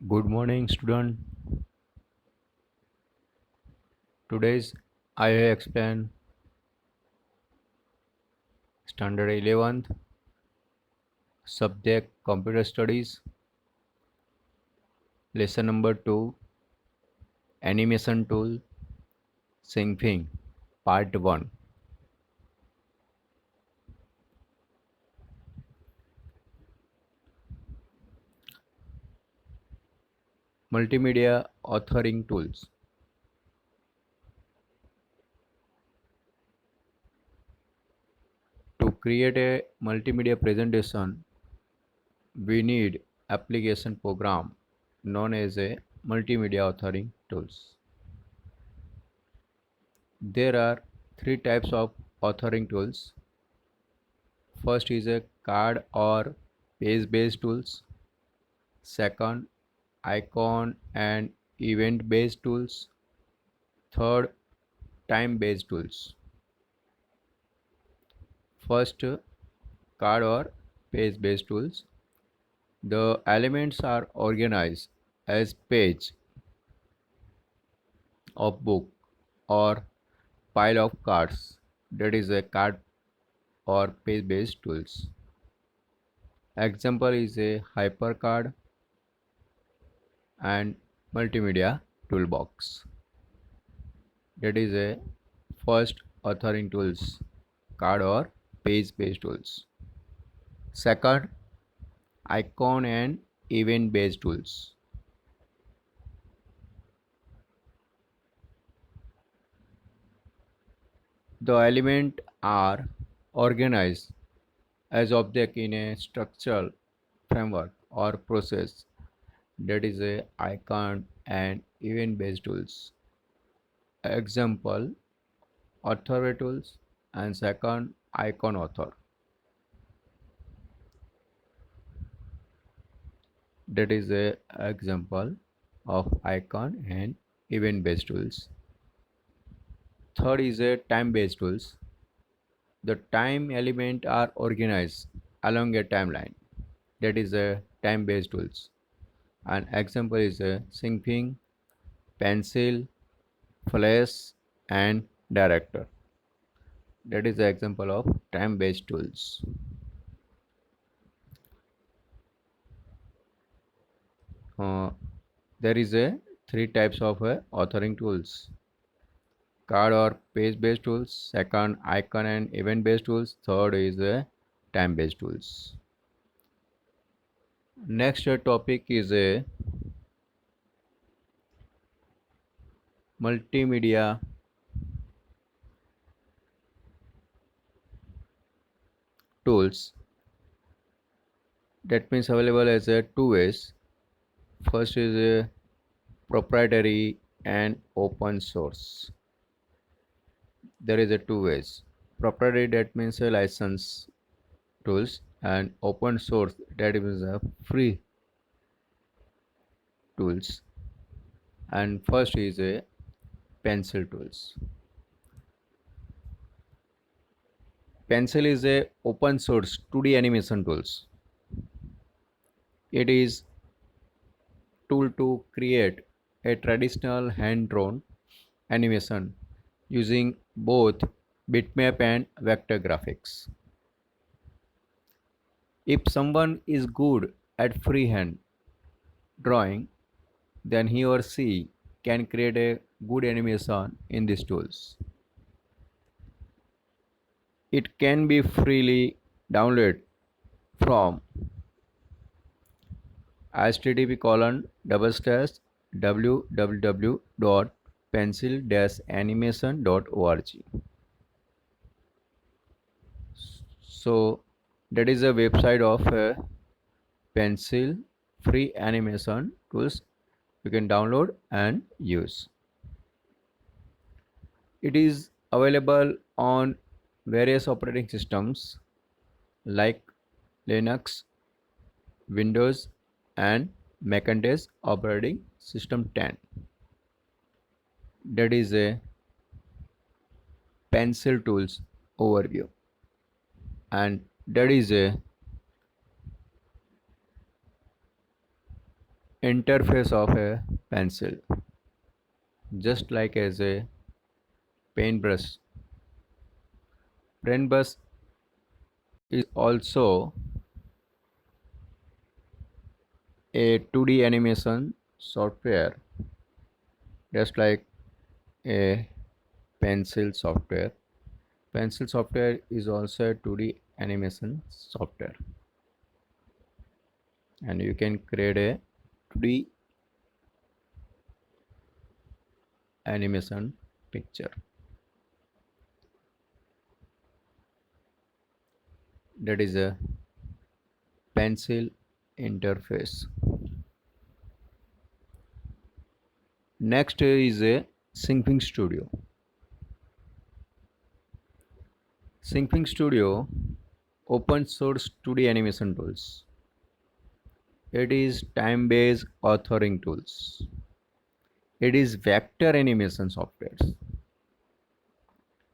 Good morning, student. Today's I will explain Standard 11th subject Computer Studies, lesson number 2, Animation Tool, Synfing, Part 1. Multimedia Authoring Tools. To create a multimedia presentation, we need application program known as a multimedia authoring tools. There are three types of authoring tools. First is a card or page based tools. Second, icon and event based tools. Third, time based tools. First, card or page based tools. The elements are organized as page of book or pile of cards. That is a card or page based tools. Example is a hypercard and multimedia toolbox. That is a first authoring tools, card or page based tools. Second, icon and event based tools. The elements are organized as object in a structural framework or process. That is a icon and event based tools. Example, author tools, and second, icon author. That is a example of icon and event based tools. Third is a time based tools. The time element are organized along a timeline. That is a time based tools. An example is a syncing, pencil, flash, and director. That is the example of time based tools. Uh, there is a three types of authoring tools: card or page based tools, second icon and event based tools, third is time based tools. Next topic is a multimedia tools. That means available as a two ways. First is a proprietary and open source. There is a two ways. Proprietary, that means a license tools, and open source, that is a free tools. And first is a pencil tools. Pencil is a open source 2D animation tools. It is tool to create a traditional hand drawn animation using both bitmap and vector graphics. If someone is good at freehand drawing, then he or she can create a good animation in these tools. It can be freely downloaded from http colon double slash www.pencil-animation.org. So that is a website of pencil free animation tools you can download and use. It is available on various operating systems like Linux, Windows, and Macintosh operating system 10. That is a pencil tools overview, and that is a interface of a pencil, just like as a paintbrush. Paintbrush is also a 2D animation software, just like a pencil software. Pencil software is also a 2D animation software, and you can create a 2D animation picture. That is a pencil interface. Next is a Syncing Studio. Syncing Studio open source 2D animation tools. It is time-based authoring tools. It is vector animation software.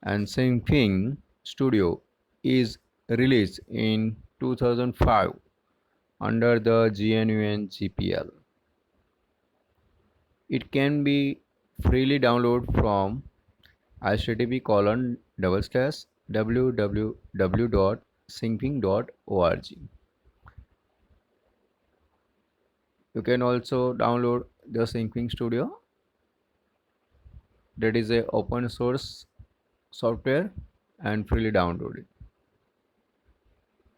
And Syncing Studio is released in 2005 under the GNU GPL. It can be freely downloaded from http://www.syncing.org. You can also download the Syncing Studio. That is a open source software and freely download it.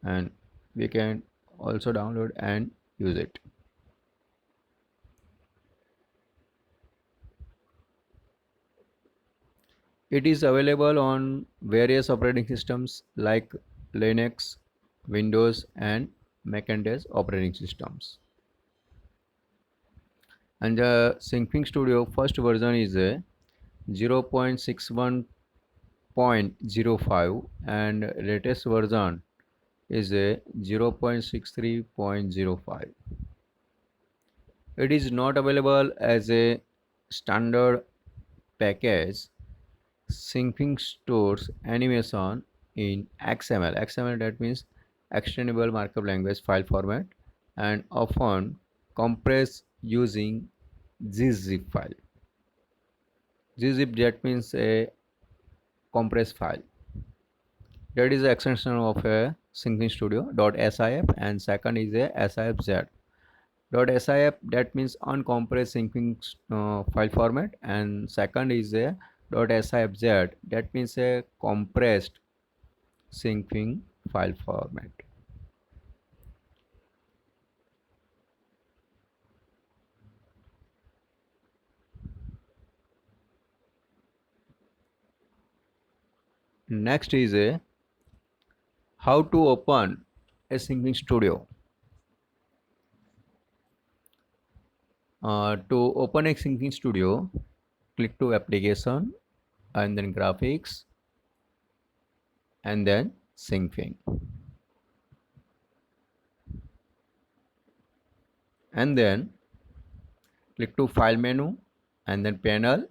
And we can also download and use it. It is available on various operating systems like Linux, Windows, and Macintosh operating systems. And the Syncing Studio first version is a 0.61.05 and latest version is a 0.63.05. It is not available as a standard package. Syncing stores animation in XML. XML, that means extendable markup language file format, and often compressed using gzip file. Gzip, that means a compressed file. That is the extension of a Syncing Studio .sif, and second is a sifz. .sif, that means uncompressed syncing file format, and second is a .sifz, that means a compressed syncing file format. Next is a how to open a Syncing Studio. To open a Syncing Studio, click to application and then graphics and then Syncing, and then click to file menu and then panel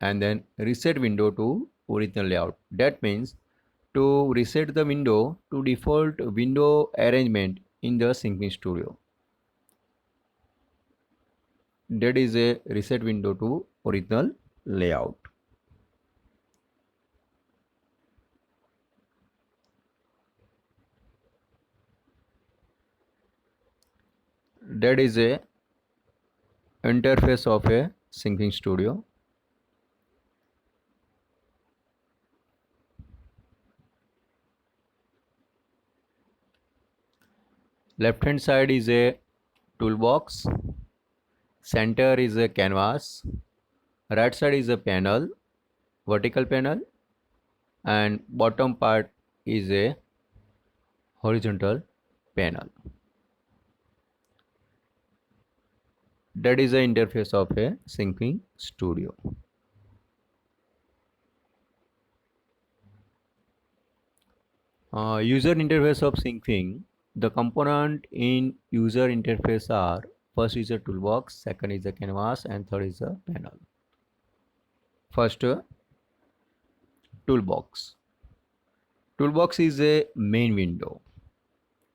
and then reset window to original layout. That means to reset the window to default window arrangement in the Syncing Studio. That is a reset window to original layout. That is a interface of a Syncing Studio. Left hand side is a toolbox, center is a canvas, right side is a panel, vertical panel, and bottom part is a horizontal panel. That is the interface of a Syncing Studio. User interface of Syncing. The component in user interface are: first is a toolbox, second is a canvas, and third is a panel. First, toolbox. Toolbox is a main window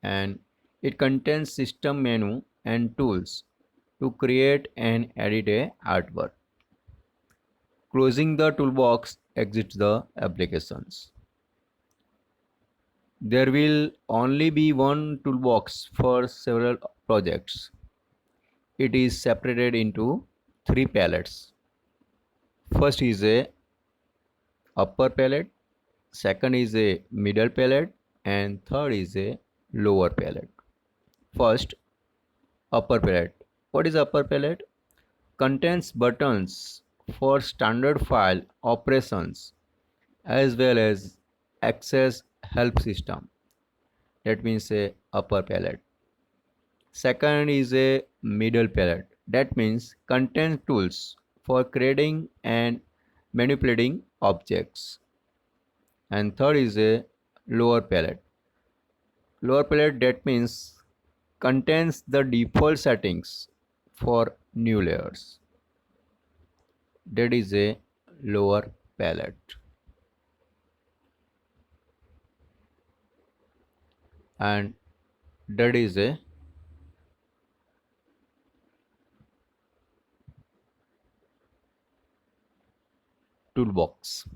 and it contains system menu and tools to create and edit a artwork. Closing the toolbox exits the applications. There will only be one toolbox for several projects. It is separated into three palettes. First is a upper palette, second is a middle palette, and third is a lower palette. First, upper palette. What is upper palette? Contains buttons for standard file operations as well as access help system. That means a upper palette. Second is a middle palette. That means contains tools for creating and manipulating objects. And third is a lower palette. Lower palette, that means contains the default settings for new layers. That is a lower palette. And that is a toolbox.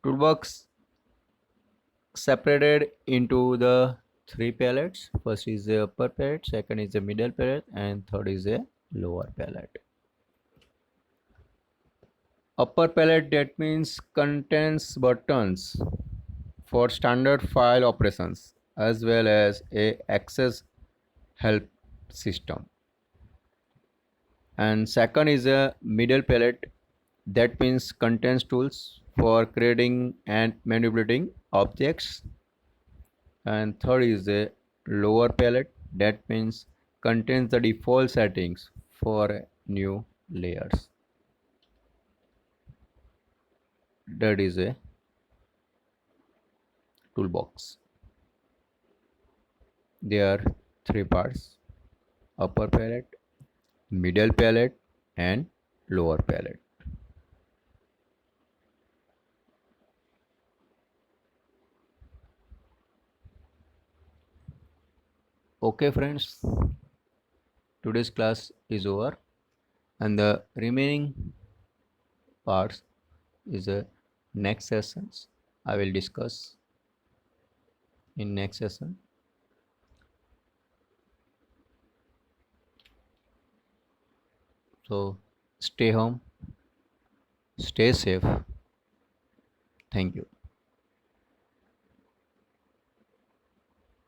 Toolbox separated into the three palettes. First is the upper palette, second is the middle palette, and third is a lower palette. Upper palette, that means contains buttons for standard file operations as well as a access help system. And second is a middle palette, that means contains tools for creating and manipulating objects. And third is a lower palette, that means contains the default settings for new layers. That is a toolbox. There are three parts: upper palette, middle palette, and lower palette. Okay friends, today's class is over and the remaining parts is the next sessions I will discuss in next session. So stay home, stay safe. Thank you.